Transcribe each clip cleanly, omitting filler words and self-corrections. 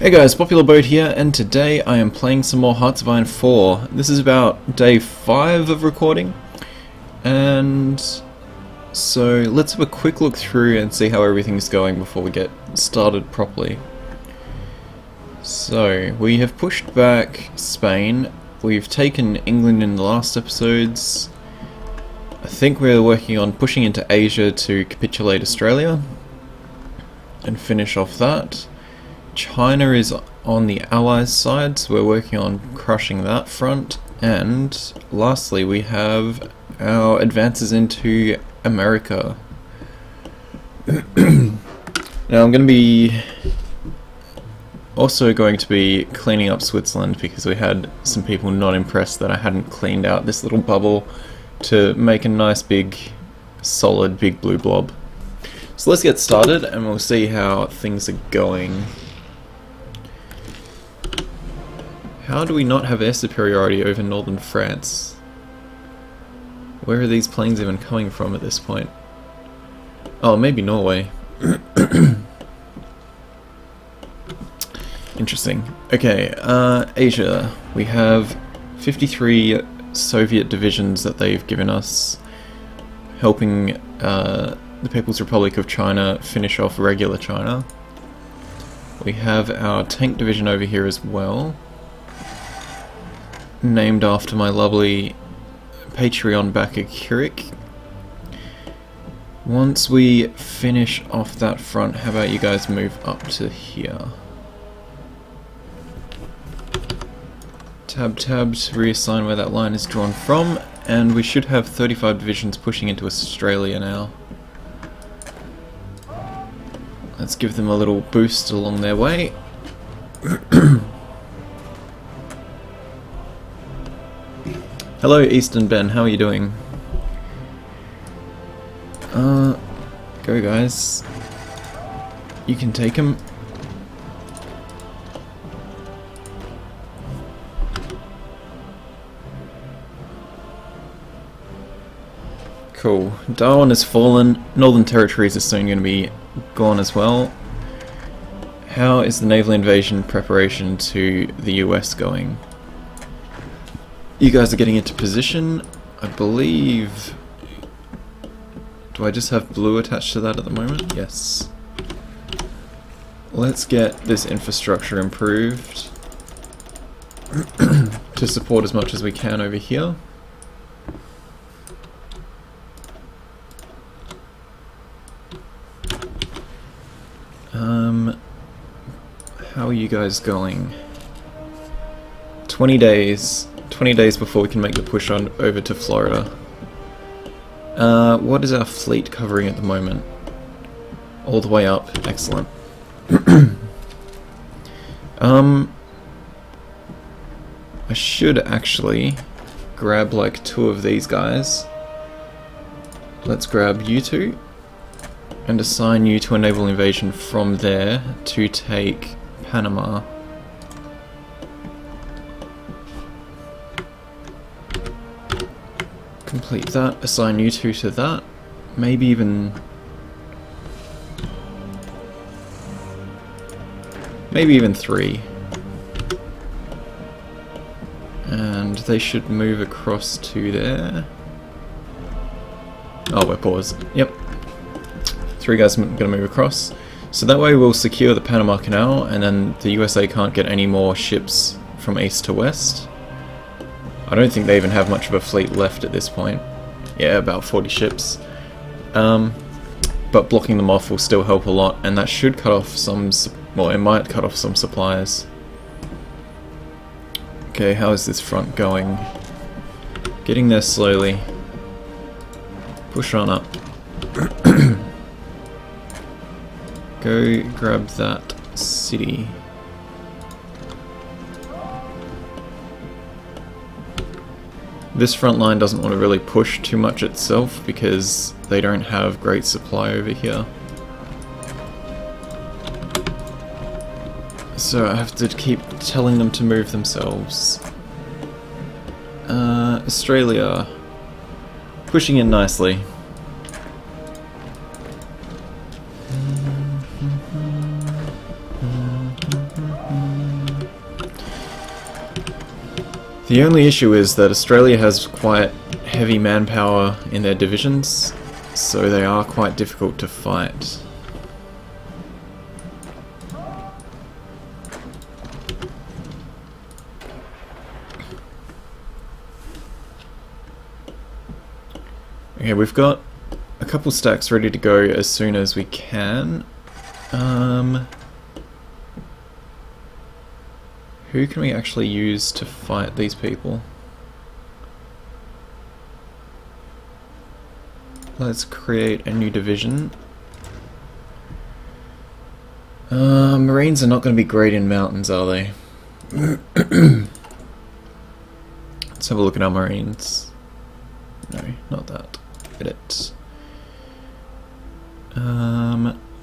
Hey guys, Popular Boat here, and today I am playing some more Hearts of Iron 4. This is about day 5 of recording, and so let's have a quick look through and see how everything's going before we get started properly. So, we have pushed back Spain, we've taken England in the last episodes. I think we're working on pushing into Asia to capitulate Australia and finish off that. China is on the Allies side, so we're working on crushing that front. And lastly, we have our advances into America. Now I'm also going to be cleaning up Switzerland because we had some people not impressed that I hadn't cleaned out this little bubble to make a nice big, solid, big blue blob. So let's get started and we'll see how things are going. How do we not have air superiority over northern France? Where are these planes even coming from at this point? Oh, maybe Norway. Interesting. Okay, Asia. We have 53 Soviet divisions that they've given us, helping the People's Republic of China finish off regular China. We have our tank division over here as well, named after my lovely Patreon backer Kirik. Once we finish off that front, how about you guys move up to here? Tab to reassign where that line is drawn from, and we should have 35 divisions pushing into Australia now. Let's give them a little boost along their way. Hello Eastern Ben, how are you doing? Go guys. You can take him. Cool. Darwin has fallen. Northern Territories are soon going to be gone as well. How is the naval invasion preparation to the US going? You guys are getting into position, I believe. Do I just have blue attached to that at the moment? Yes. Let's get this infrastructure improved to support as much as we can over here. How are you guys going? 20 days. 20 days before we can make the push on over to Florida. What is our fleet covering at the moment? All the way up. Excellent. I should actually grab like 2 of these guys. Let's grab you 2 and assign you to a naval invasion from there to take Panama. Complete that, assign you 2 to that, maybe even 3. And they should move across to there. Oh, we're paused. Yep. 3 guys are going to move across. So that way we'll secure the Panama Canal, and then the USA can't get any more ships from east to west. I don't think they even have much of a fleet left at this point. Yeah, about 40 ships. But blocking them off will still help a lot, and that should cut off some, well, it might cut off some supplies. Okay, how is this front going? Getting there slowly. Push on up. Go grab that city. This front line doesn't want to really push too much itself because they don't have great supply over here. So I have to keep telling them to move themselves. Australia. Pushing in nicely. The only issue is that Australia has quite heavy manpower in their divisions, so they are quite difficult to fight. Okay, we've got a couple stacks ready to go as soon as we can. Who can we actually use to fight these people? Let's create a new division. Marines are not going to be great in mountains, are they? Let's have a look at our Marines. No, not that. Edit.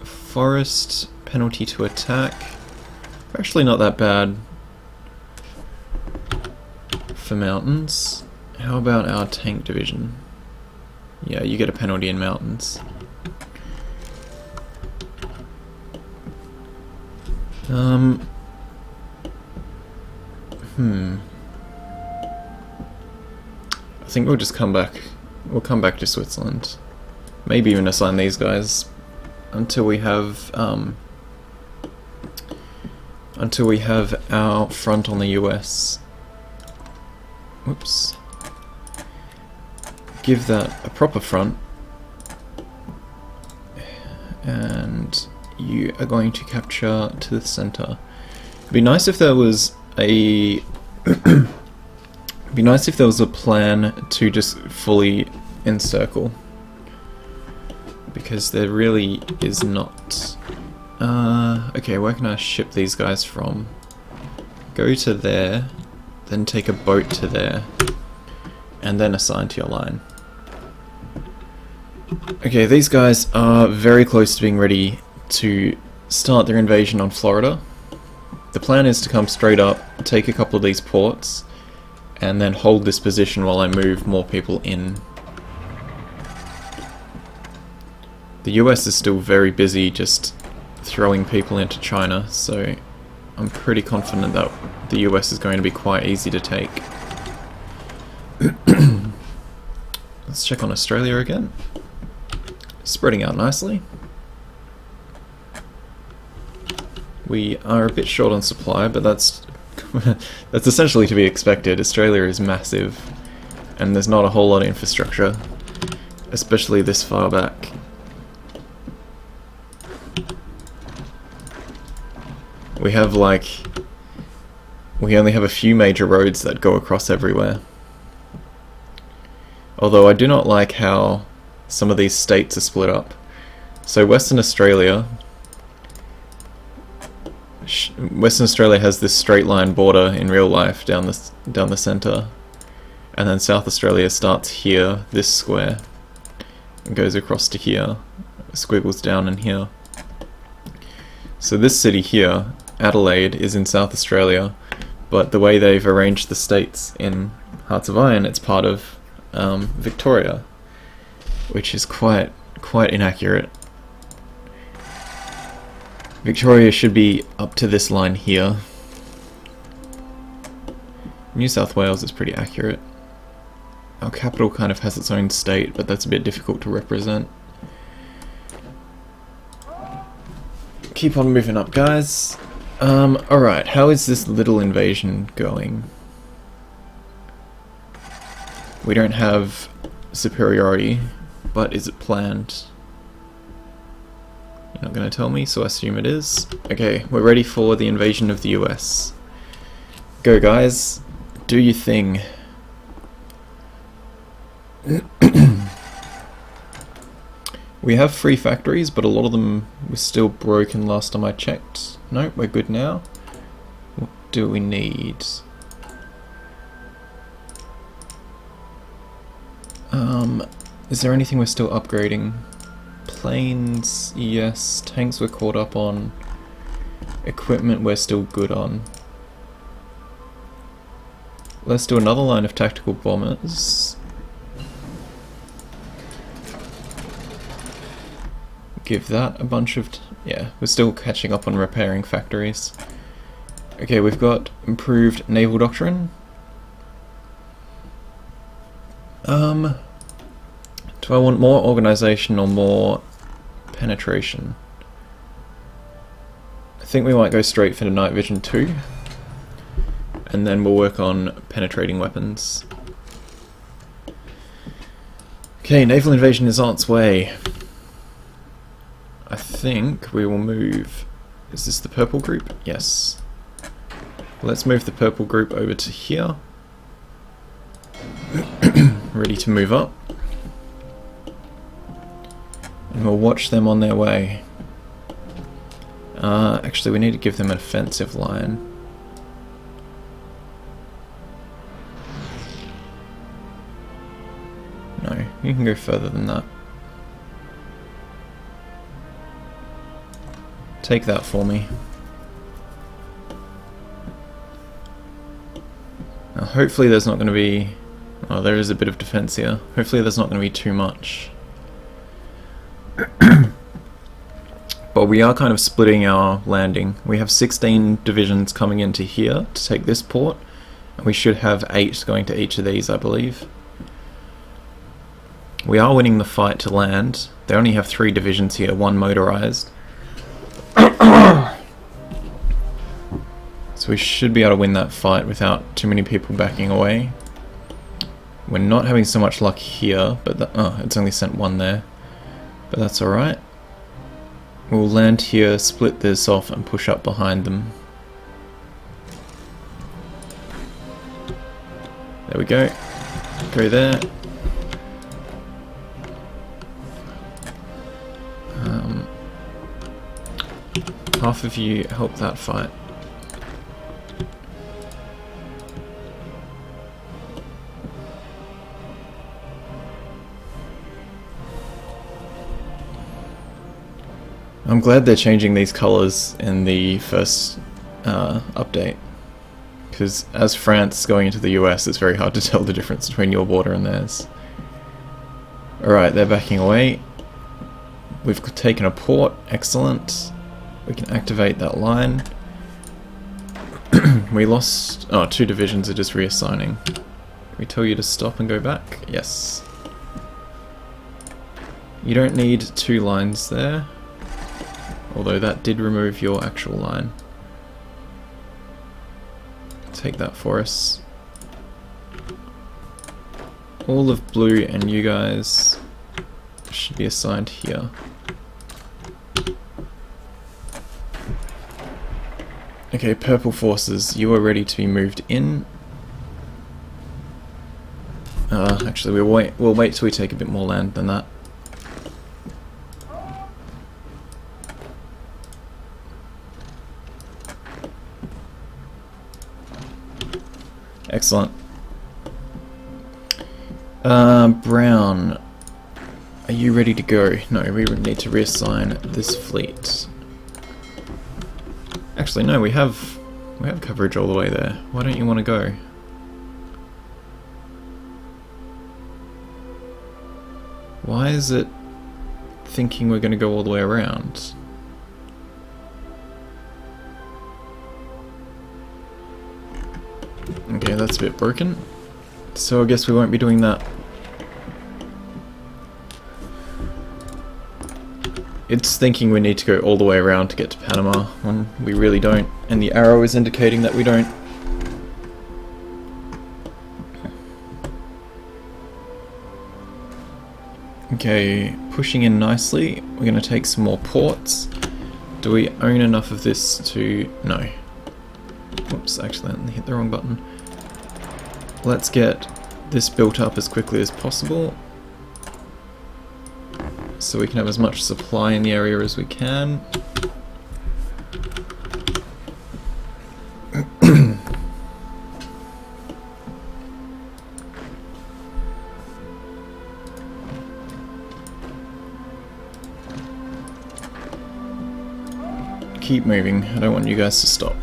Forest penalty to attack. Actually not that bad for mountains. How about our tank division? Yeah, you get a penalty in mountains. I think we'll just come back. We'll come back to Switzerland. Maybe even assign these guys until we have our front on the US. Whoops. Give that a proper front. And you are going to capture to the center. It'd be nice if there was a plan to just fully encircle, because there really is not. Okay, where can I ship these guys from? Go to there, then take a boat to there, and then assign to your line. Okay, these guys are very close to being ready to start their invasion on Florida. The plan is to come straight up, take a couple of these ports, and then hold this position while I move more people in. The US is still very busy just throwing people into China, so I'm pretty confident that the US is going to be quite easy to take. Let's check on Australia again. Spreading out nicely. We are a bit short on supply, but that's that's essentially to be expected. Australia is massive, and there's not a whole lot of infrastructure, especially this far back. We only have a few major roads that go across everywhere. Although I do not like how some of these states are split up. So Western Australia has this straight line border in real life down the center, and then South Australia starts here, this square, and goes across to here, squiggles down in here. So this city here, Adelaide, is in South Australia, but the way they've arranged the states in Hearts of Iron, it's part of Victoria, which is quite inaccurate. Victoria should be up to this line here. New South Wales is pretty accurate. Our capital kind of has its own state, but that's a bit difficult to represent. Keep on moving up, guys. Alright, how is this little invasion going? We don't have superiority, but is it planned? You're not going to tell me, so I assume it is. Okay, we're ready for the invasion of the US. Go, guys. Do your thing. We have 3 factories, but a lot of them were still broken last time I checked. Nope, we're good now. What do we need? Is there anything we're still upgrading? Planes, yes. Tanks we're caught up on. Equipment we're still good on. Let's do another line of tactical bombers. Give that a bunch of... yeah, we're still catching up on repairing factories. Okay, we've got improved naval doctrine. Do I want more organisation or more penetration? I think we might go straight for the night vision 2. And then we'll work on penetrating weapons. Okay, naval invasion is on its way. I think we will move... Is this the purple group? Yes. Let's move the purple group over to here. Ready to move up. And we'll watch them on their way. Actually, we need to give them an offensive line. No, you can go further than that. Take that for me. Now, hopefully there's not going to be... Oh, there is a bit of defense here. Hopefully there's not going to be too much. But we are kind of splitting our landing. We have 16 divisions coming into here to take this port. And we should have 8 going to each of these, I believe. We are winning the fight to land. They only have 3 divisions here, 1 motorized. So we should be able to win that fight without too many people backing away. We're not having so much luck here, but it's only sent 1 there. But that's alright. We'll land here, split this off and push up behind them. There we go. Go there. Half of you help that fight. I'm glad they're changing these colours in the first update, because as France going into the US, it's very hard to tell the difference between your border and theirs. Alright, they're backing away. We've taken a port, excellent. We can activate that line. We lost... Oh, 2 divisions are just reassigning. Can we tell you to stop and go back? Yes. You don't need 2 lines there. Although that did remove your actual line. Take that for us. All of blue and you guys should be assigned here. Okay, purple forces, you are ready to be moved in. Actually, we'll wait till we take a bit more land than that. Excellent. Brown, are you ready to go? No, we need to reassign this fleet. Actually, no, we have coverage all the way there. Why don't you want to go? Why is it thinking we're going to go all the way around? Okay, that's a bit broken. So I guess we won't be doing that. It's thinking we need to go all the way around to get to Panama, when we really don't. And the arrow is indicating that we don't. Okay, pushing in nicely. We're going to take some more ports. Do we own enough of this to... No. Whoops, actually I hit the wrong button. Let's get this built up as quickly as possible, so we can have as much supply in the area as we can. Keep moving, I don't want you guys to stop.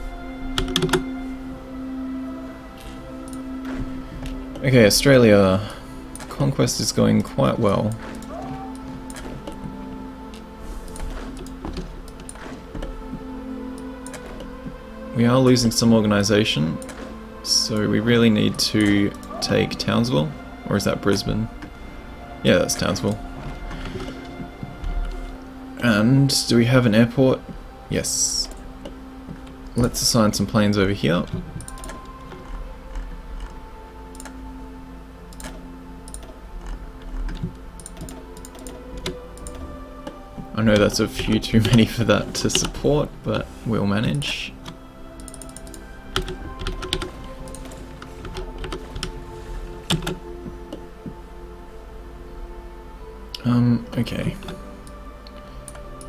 Okay, Australia. Conquest is going quite well. We are losing some organisation, so we really need to take Townsville, Or is that Brisbane? Yeah, that's Townsville. And do we have an airport? Yes. Let's assign some planes over here. I know that's a few too many for that to support, but we'll manage. Okay.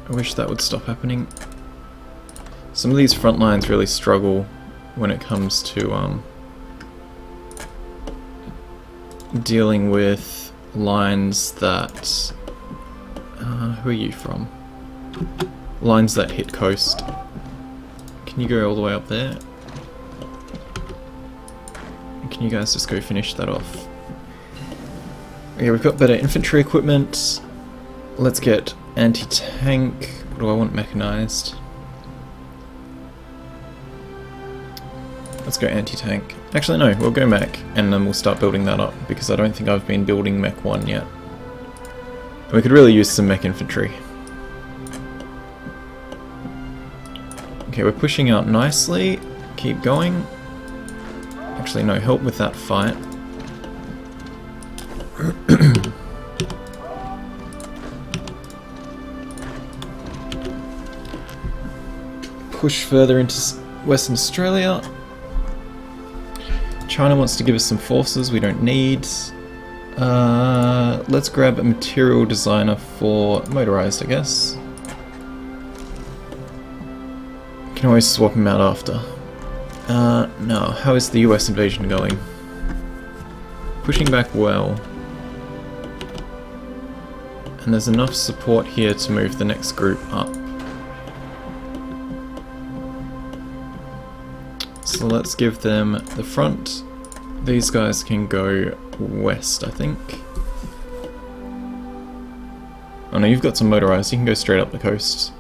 I wish that would stop happening. Some of these front lines really struggle when it comes to dealing with lines that... who are you from? Lines that hit coast. Can you go all the way up there? Can you guys just go finish that off? Okay, we've got better infantry equipment. Let's get anti-tank. What do I want mechanized? Let's go anti-tank. Actually no, we'll go mech and then we'll start building that up because I don't think I've been building mech 1 yet. We could really use some mech infantry. Okay, we're pushing out nicely. Keep going. Actually no, help with that fight. Push further into Western Australia. China wants to give us some forces we don't need. Let's grab a material designer for motorized, I guess. Can always swap him out after. No. How is the US invasion going? Pushing back well. And there's enough support here to move the next group up. So let's give them the front. These guys can go west, I think. Oh no, you've got some motorized, you can go straight up the coast.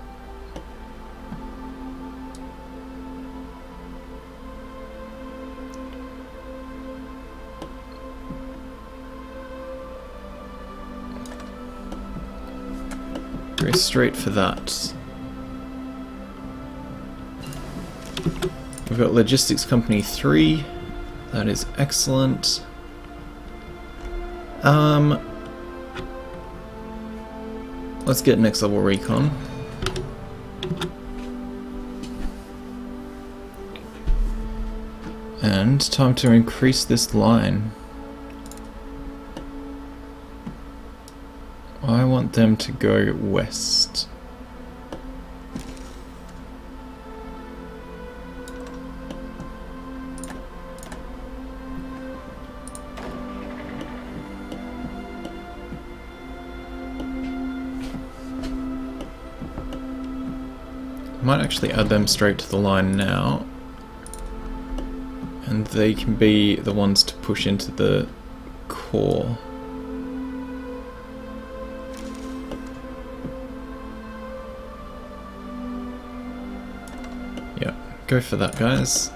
Go straight for that. We've got Logistics Company 3. That is excellent. Let's get next level recon. And time to increase this line. I want them to go west. Might actually add them straight to the line now, and they can be the ones to push into the core. Yeah, go for that, guys.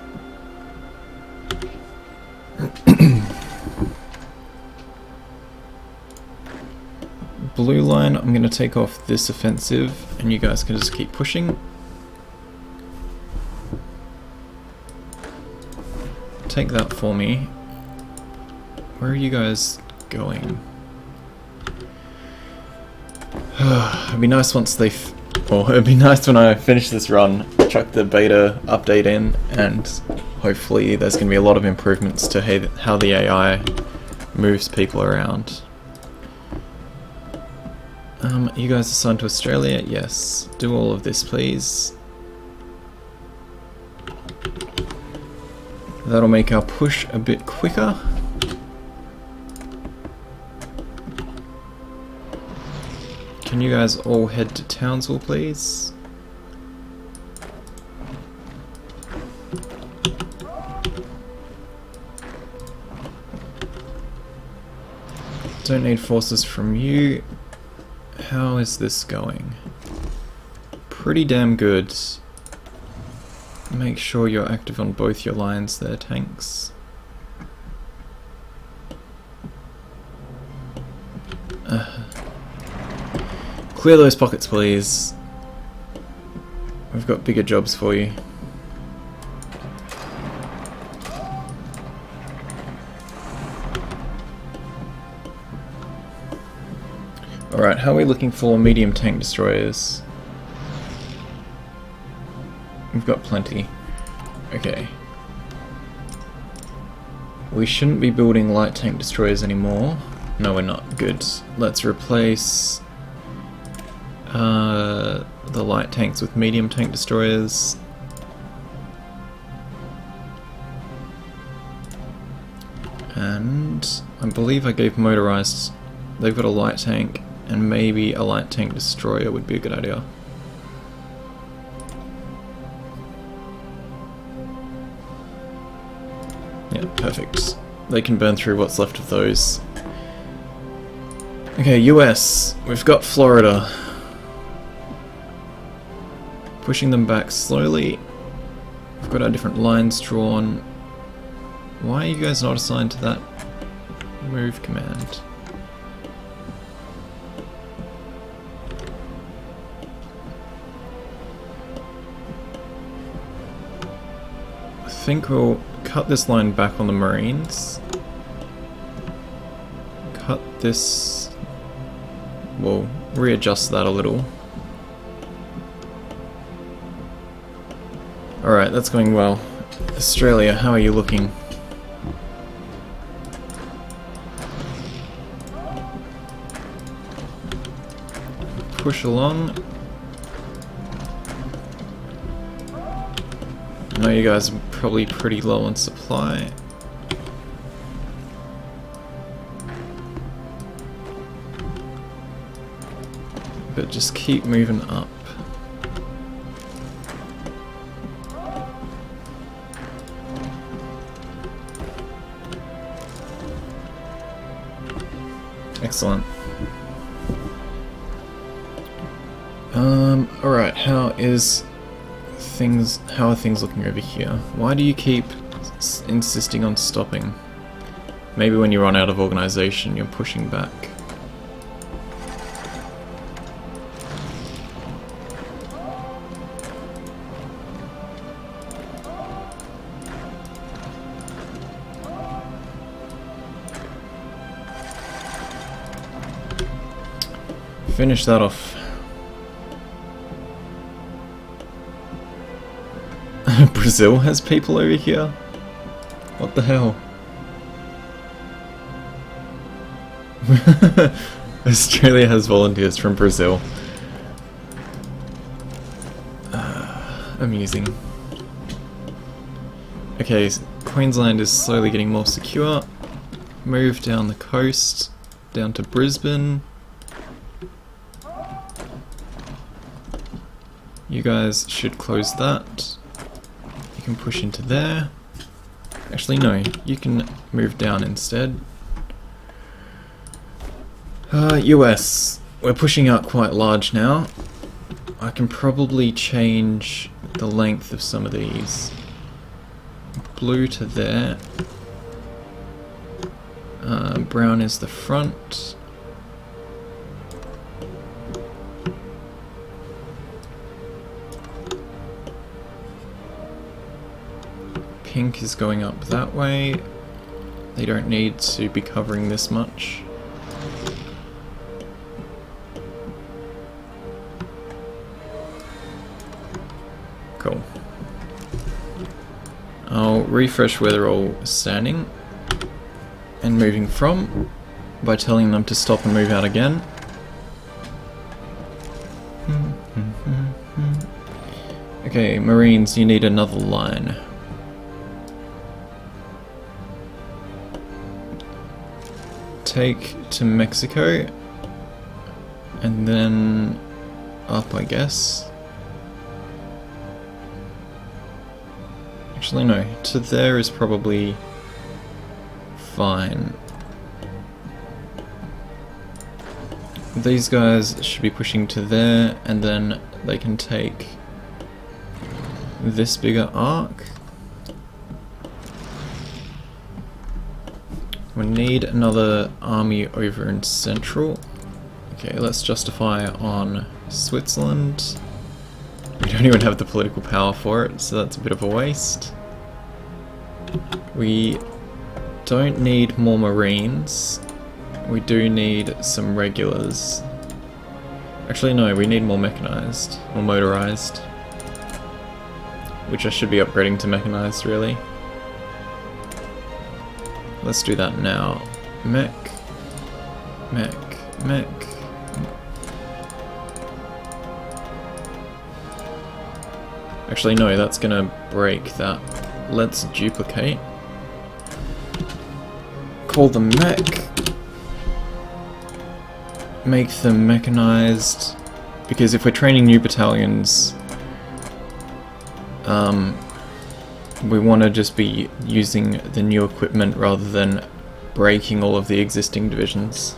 Blue line, I'm going to take off this offensive, and you guys can just keep pushing. Take that for me. Where are you guys going? It'd be nice once they... or it'd be nice when I finish this run, chuck the beta update in, and hopefully there's going to be a lot of improvements to how the AI moves people around. You guys assigned to Australia? Yes. Do all of this, please. That'll make our push a bit quicker. Can you guys all head to Townsville, please? Don't need forces from you. How is this going? Pretty damn good. Make sure you're active on both your lines there, tanks. Clear those pockets, please. We've got bigger jobs for you. Alright, how are we looking for medium tank destroyers? We've got plenty. Okay. We shouldn't be building light tank destroyers anymore. No, we're not. Good. Let's replace the light tanks with medium tank destroyers. And I believe I gave motorized. They've got a light tank, and maybe a light tank destroyer would be a good idea. Yeah, perfect. They can burn through what's left of those. Okay, US. We've got Florida. Pushing them back slowly. We've got our different lines drawn. Why are you guys not assigned to that move command? I think we'll cut this line back on the Marines. Cut this... We'll readjust that a little. Alright, that's going well. Australia, how are you looking? Push along. I know you guys are probably pretty low on supply. But just keep moving up. Excellent. Alright, how are things looking over here? Why do you keep insisting on stopping? Maybe when you run out of organization, you're pushing back. Finish that off. Brazil has people over here? What the hell? Australia has volunteers from Brazil. Amusing. Okay, Queensland is slowly getting more secure. Move down the coast, down to Brisbane. You guys should close that. You can push into there. Actually, no, you can move down instead. US. We're pushing out quite large now. I can probably change the length of some of these. Blue to there. Brown is the front. Pink is going up that way. They don't need to be covering this much. Cool. I'll refresh where they're all standing and moving from by telling them to stop and move out again. Okay, Marines, you need another line. Take to Mexico and then up, I guess. Actually, no, to there is probably fine. These guys should be pushing to there, and then they can take this bigger arc. We need another army over in Central. Okay, let's justify on Switzerland. We don't even have the political power for it, so that's a bit of a waste. We don't need more Marines. We do need some regulars. Actually no, we need more mechanized, or motorized. Which I should be upgrading to mechanized, really. Let's do that now. Mech. Actually no, that's gonna break that. Let's duplicate. Call them mech. Make them mechanized. Because if we're training new battalions, we want to just be using the new equipment rather than breaking all of the existing divisions.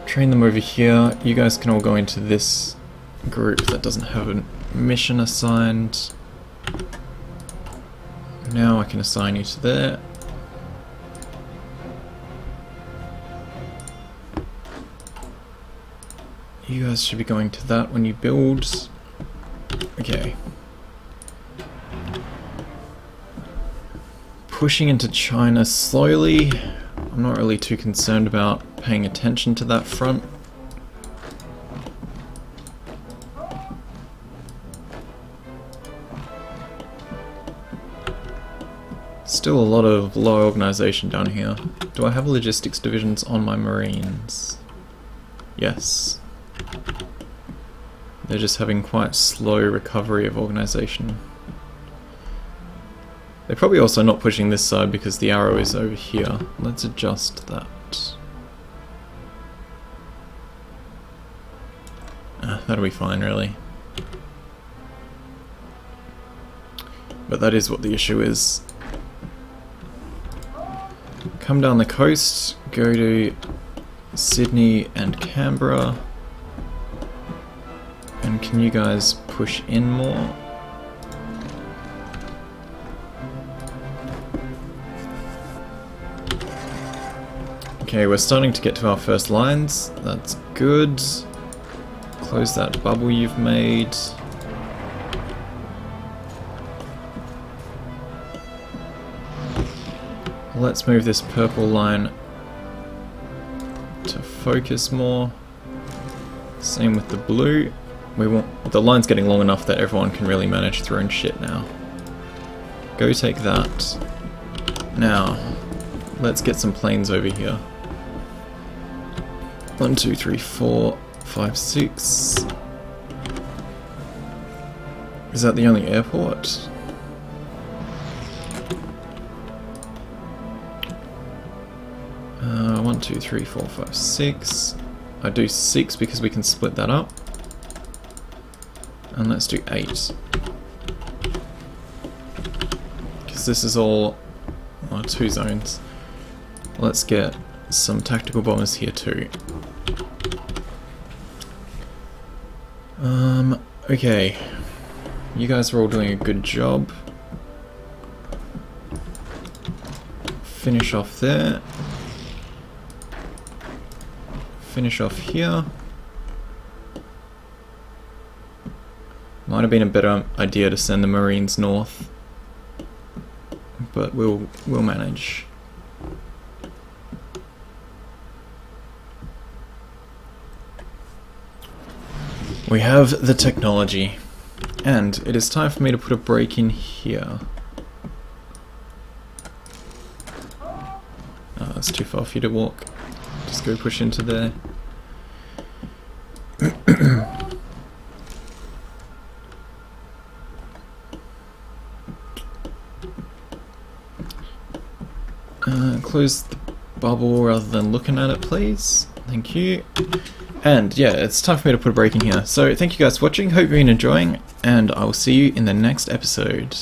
Train them over here. You guys can all go into this group that doesn't have a mission assigned. Now I can assign you to there. You guys should be going to that when you build. Okay. Pushing into China slowly. I'm not really too concerned about paying attention to that front. Still a lot of low organization down here. Do I have logistics divisions on my Marines? Yes. They're just having quite slow recovery of organization. They're probably also not pushing this side because the arrow is over here. Let's adjust that. That'll be fine, really. But that is what the issue is. Come down the coast, go to Sydney and Canberra. And can you guys push in more? Okay, we're starting to get to our first lines. That's good. Close that bubble you've made. Let's move this purple line to focus more. Same with the blue. We want the line's getting long enough that everyone can really manage throwing shit now. Go take that. Now, let's get some planes over here. 1, 2, 3, 4, 5, 6. Is that the only airport? One, 2, 3, 4, 5, 6. I do 6 because we can split that up. And let's do 8. Because this is all 2 zones. Let's get some tactical bombers here too. Okay. You guys are all doing a good job. Finish off there. Finish off here. Might have been a better idea to send the Marines north, but we'll manage. We have the technology, and it is time for me to put a break in here. Oh, that's too far for you to walk. Just go push into there. Close the bubble rather than looking at it, please. Thank you. And yeah, it's time for me to put a break in here. So thank you guys for watching, hope you've been enjoying, and I will see you in the next episode.